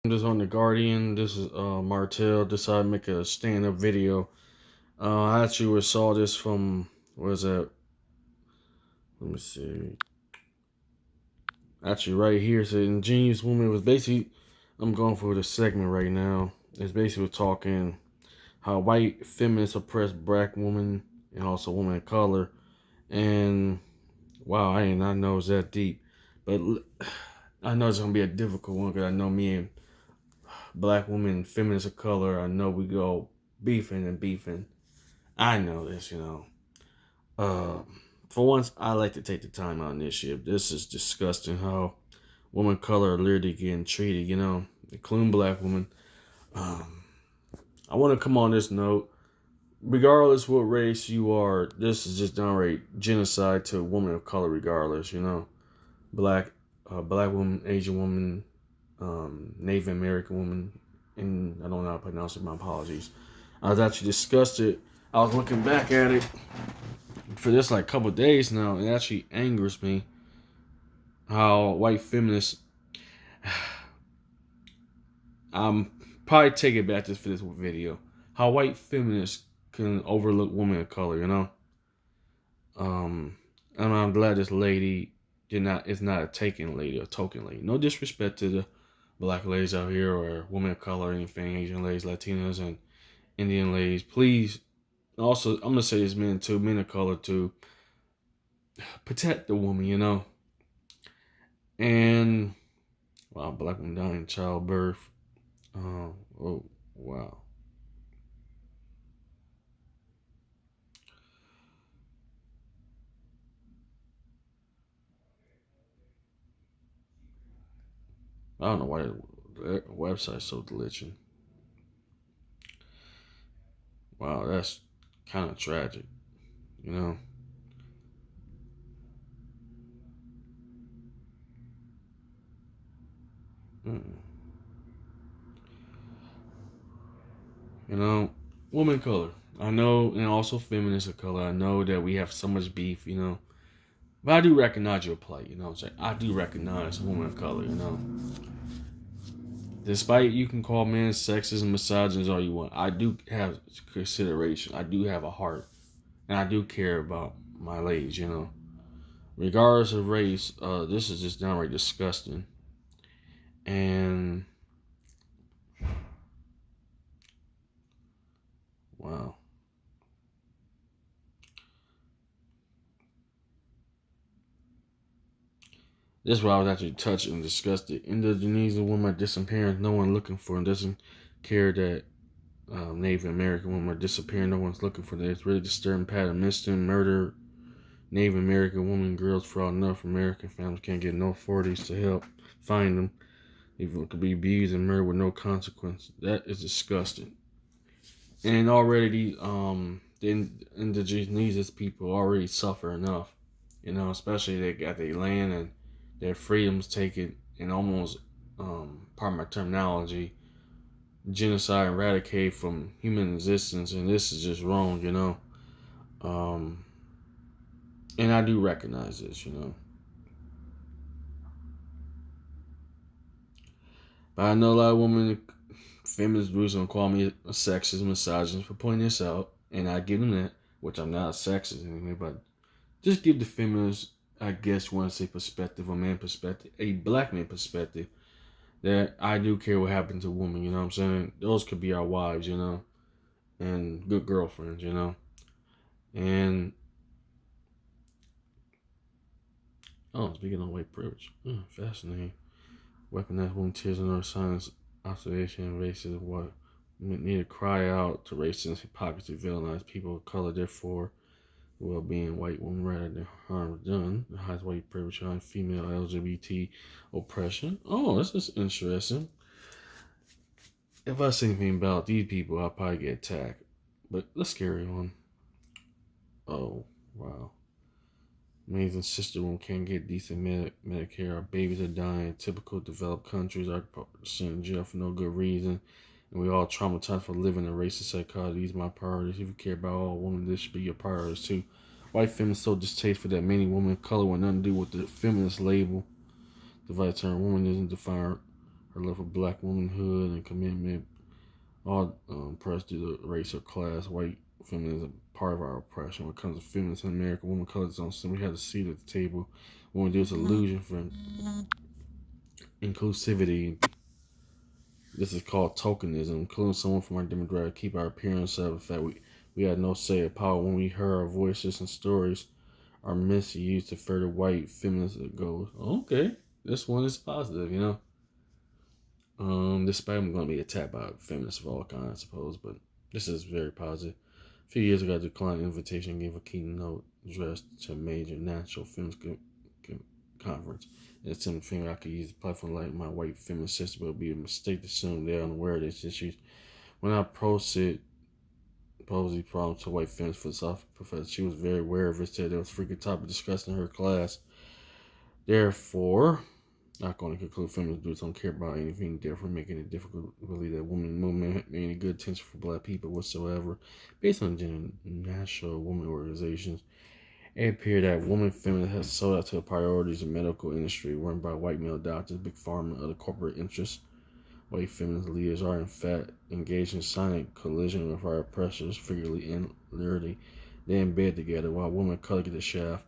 This on the Guardian. This is Martell. Decided to make a stand-up video. I actually saw this from where's that? Let me see. Actually, right here, it's an ingenious woman. It was basically, I'm going for the segment right now. It's basically talking how white feminists oppress black women and also women of color. And wow, I did not know it was that deep. But I know it's gonna be a difficult one because I know me and black women, feminists of color, I know we go beefing and beefing. I know this. Uh, for once, I like to take the time on this shit. This is disgusting how women of color are literally getting treated, including black women. Um, I want to come on this note. Regardless what race you are, this is just downright genocide to women of color regardless. Black, black woman, Asian woman, Native American woman, and I don't know how to pronounce it. My apologies. I was actually disgusted. I was looking back at it for this like couple of days now. It actually angers me how white feminists. I'm probably taking back this for this video. How white feminists can overlook women of color. Um, and I'm glad this lady is not a taken lady or token lady. No disrespect to the black ladies out here or women of color, anything, Asian ladies, Latinas, and Indian ladies. Please, also, I'm gonna say this men too, men of color too. Protect the woman. And wow, black woman dying in childbirth. Oh wow. I don't know why the website's so glitching. Wow, that's kind of tragic, you know. Mm. You know, woman of color. I know, and also feminists of color. I know that we have so much beef. But I do recognize your plight. You know what I'm saying? I do recognize a woman of color. Despite you can call men sexist and misogynist all you want, I do have consideration. I do have a heart, and I do care about my ladies. Regardless of race, this is just downright disgusting. And wow. This is why I was actually touched and disgusted. Indigenous women are disappearing. No one looking for them. Doesn't care that Native American women are disappearing. No one's looking for them. It's really disturbing pattern. Missing, murder, Native American women, girls for all North American families can't get no authorities to help find them. Even could be abused and murdered with no consequence. That is disgusting. And already the indigenous people already suffer enough. Especially they got their land and their freedoms taken and almost part of my terminology, genocide eradicate from human existence, and this is just wrong. Um, and I do recognize this. But I know a lot of women, feminist groups, gonna call me a sexist, misogynist for pointing this out, and I give them that, which I'm not a sexist anyway, but just give the feminists, I guess, want to say perspective, a man perspective, a black man perspective, that I do care what happened to women, you know what I'm saying? Those could be our wives, and good girlfriends. And, speaking of white privilege, fascinating. Weaponized women, tears and other signs, isolation, and racism, what need to cry out to racism, hypocrisy, villainize people of color, therefore, well-being white women rather than harm done. The highest white privilege on female LGBT oppression. Oh, this is interesting. If I say anything about these people, I'll probably get attacked. But let's carry on. Oh, wow. Amazing sister women can't get decent Medicare. Our babies are dying. Typical developed countries are sent in jail for no good reason. And we all traumatized for living in racist psychology. These are my priorities. If you care about all women, this should be your priorities too. White feminists so distasteful that many women of color want nothing to do with the feminist label. The vital term woman isn't defined her love for black womanhood and commitment, all oppressed due to race or class. White feminism is part of our oppression. When it comes to feminists in America, women of color don't simply have a seat at the table. When there's illusion for inclusivity, this is called tokenism, including someone from our demographic, keep our appearance up. In fact, we had no say or power when we heard our voices and stories are misused to further white feminist goals. Okay, this one is positive, you know. Despite I'm going to be attacked by feminists of all kinds, I suppose, but this is very positive. A few years ago, I declined an invitation and gave a keynote address to a major national feminist conference. And it's something I could use the platform like my white feminist sister, but it would be a mistake to assume they're unaware of these issues. When I posed these problems to white feminist philosophy professor, she was very aware of it, said there was freaking topic discussed in her class. Therefore, not going to conclude feminists groups don't care about anything different, making it difficult to believe that women movement have any good intention for black people whatsoever. Based on national women organizations, it appeared that women feminists have sold out to the priorities of the medical industry run by white male doctors, big pharma, and other corporate interests. White feminist leaders are in fact engaged in silent collision with our oppressors, figuratively and literally. They in bed together while women of color get the shaft.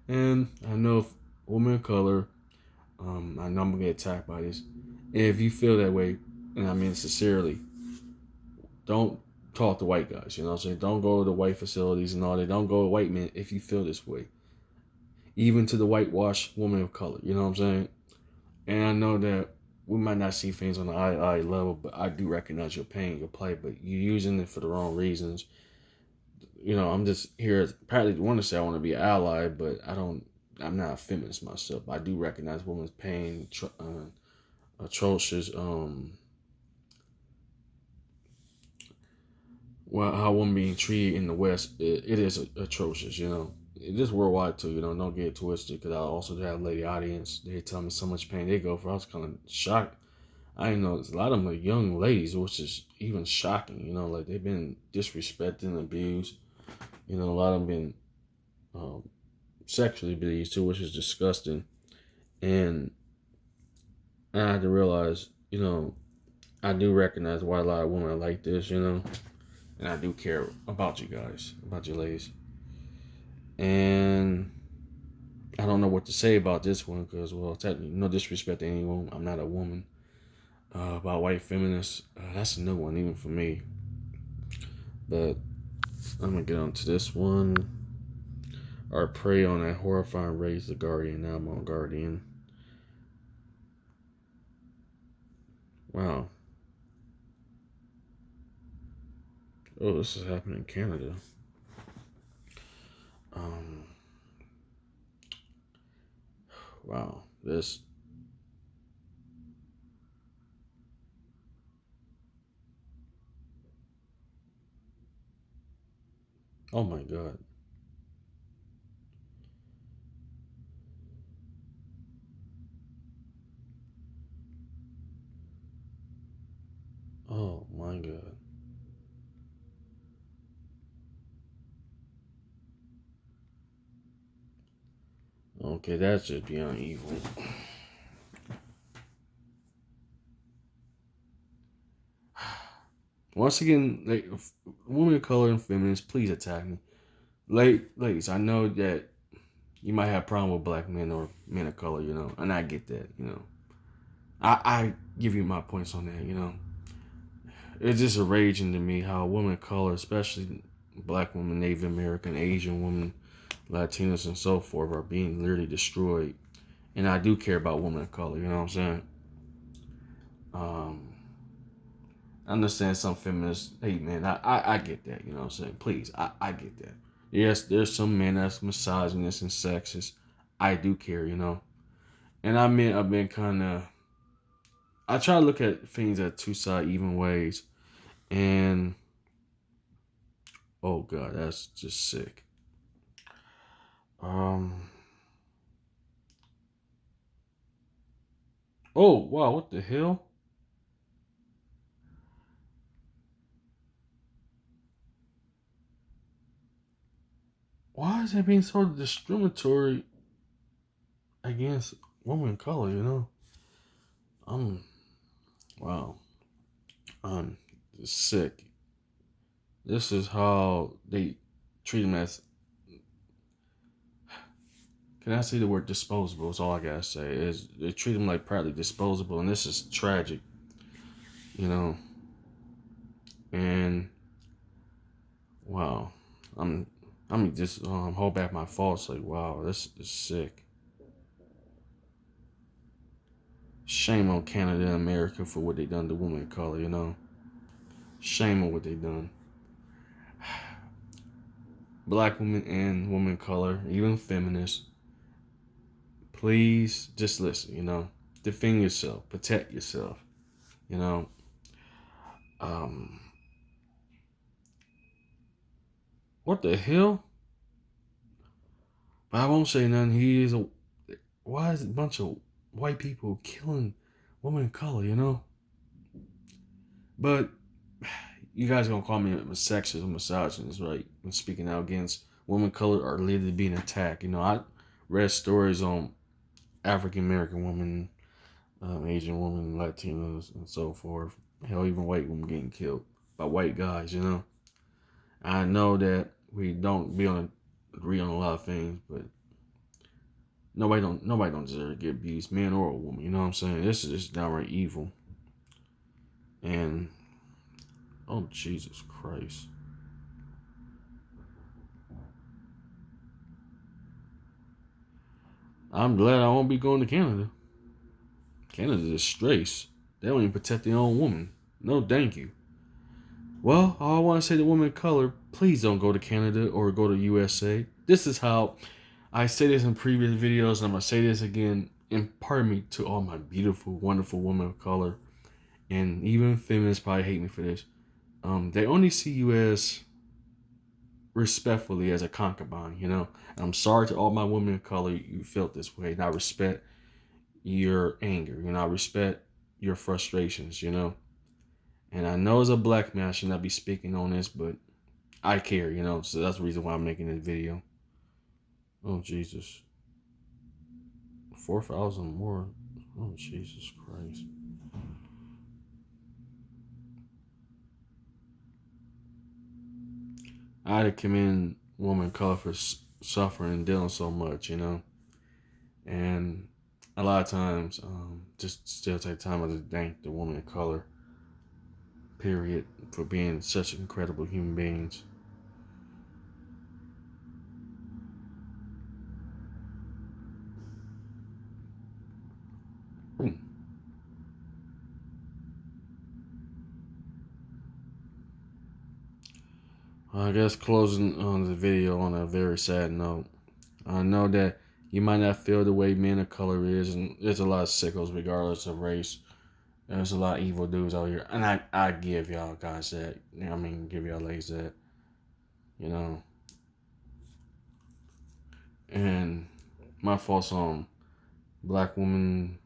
And I know if women of color, I know I'm gonna get attacked by this. And if you feel that way, and I mean sincerely, don't talk to white guys. You know what I'm saying? Don't go to the white facilities and all that. Don't go to white men if you feel this way. Even to the whitewashed woman of color. You know what I'm saying? And I know that we might not see things on the eye level, but I do recognize your pain, your plight, but you're using it for the wrong reasons. You know, I'm just here. Probably want to say I want to be an ally, but I'm not a feminist myself. I do recognize women's pain, atrocious. Well, how women being treated in the West, it is atrocious. You know, it is worldwide too. You know, don't get it twisted. Because I also have a lady audience. They tell me so much pain they go for. I was kind of shocked. I didn't know a lot of them are young ladies, which is even shocking. You know, like they've been disrespected and abused. You know, a lot of them been sexually abused too, which is disgusting. And I had to realize, you know, I do recognize why a lot of women are like this. You know, and I do care about you guys, about you ladies. And I don't know what to say about this one because, well, technically, no disrespect to anyone. I'm not a woman. About white feminists, that's a new one even for me. But I'm gonna get on to this one. Or prey on that horrifying race, the Guardian. Now I'm on Guardian. Wow. Oh, this is happening in Canada. Um. Wow. This. Oh my God. Oh my God. Okay, that's just beyond evil. Once again, like, women of color and feminists, please attack me. Ladies, I know that you might have a problem with black men or men of color, you know, and I get that, you know. I give you my points on that, you know. It's just raging to me how women of color, especially black women, Native American, Asian women, Latinas, and so forth, are being literally destroyed. And I do care about women of color, you know what I'm saying? Um, I understand some feminists, hey man, I get that, you know what I'm saying? Please, I get that. Yes, there's some men that's misogynist and sexist. I do care, you know? And I mean, I've been kind of, I try to look at things at two side even ways. And, oh God, that's just sick. Um, oh, wow, what the hell? Why is that being so discriminatory against women of color, you know? Um, Wow. Um, sick. This is how they treat them as. Can I say the word disposable? Is all I gotta say. Is they treat them like practically disposable, and this is tragic. You know. And wow, I'm just hold back my thoughts. Like wow, this is sick. Shame on Canada and America for what they done to women of color. You know. Shame on what they done. Black women and women of color, even feminists. Please just listen. You know. Defend yourself. Protect yourself. You know. Um. What the hell? But I won't say nothing. He is a. Why is a bunch of white people killing women of color? You know. But you guys gonna call me a sexist or misogynist, right? And speaking out against women of color are literally being attacked. You know, I read stories on African American women, Asian women, Latinos, and so forth. Hell, even white women getting killed by white guys. You know, I know that we don't agree on a lot of things, but nobody don't deserve to get abused, man or a woman. You know what I'm saying? This is just downright evil. And oh Jesus Christ. I'm glad I won't be going to Canada. Canada's a disgrace. They don't even protect their own woman. No, thank you. Well, all I want to say to women of color, please don't go to Canada or go to USA. This is how I say this in previous videos, and I'm going to say this again. And pardon me to all my beautiful, wonderful women of color, and even feminists probably hate me for this. They only see you as respectfully as a concubine, you know. And I'm sorry to all my women of color you felt this way. And I respect your anger, you know, I respect your frustrations, you know. And I know as a black man I should not be speaking on this, but I care, you know, so that's the reason why I'm making this video. Oh Jesus. 4,000 more. Oh Jesus Christ. I commend women of color for suffering and dealing so much, you know. And a lot of times, just still take time to thank the woman of color, period, for being such incredible human beings. I guess closing on the video on a very sad note. I know that you might not feel the way men of color is, and there's a lot of sickos regardless of race. There's a lot of evil dudes out here, and I give y'all guys that. I mean, give y'all ladies that, you know. And my thoughts on black women,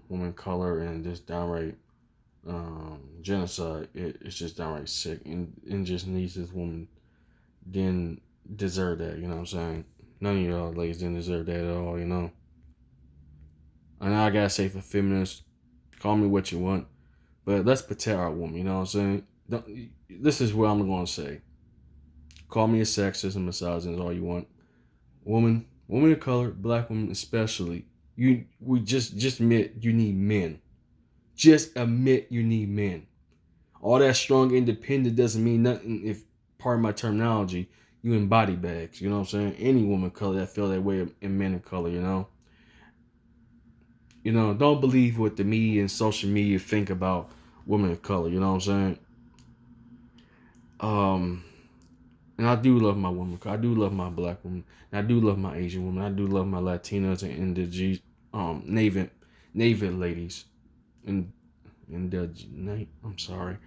women of color, and just downright genocide. It's just downright sick, and just needs this woman didn't deserve that. You know what I'm saying? None of y'all ladies didn't deserve that at all. You know. And I gotta say for feminists, call me what you want, but let's protect our woman. You know what I'm saying? This is what I'm gonna say. Call me a sexist and misogynist all you want. Woman of color, black women especially. We just admit you need men. Just admit you need men. All that strong independent doesn't mean nothing if, pardon my terminology, you in body bags. You know what I'm saying? Any woman of color that feel that way in men of color, you know? You know, don't believe what the media and social media think about women of color, you know what I'm saying? And I do love my woman. I do love my black woman. And I do love my Asian woman. I do love my Latinas and indigenous, Native ladies. And I'm sorry.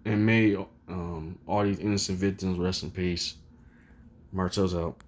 And may all these innocent victims rest in peace. Martel's out.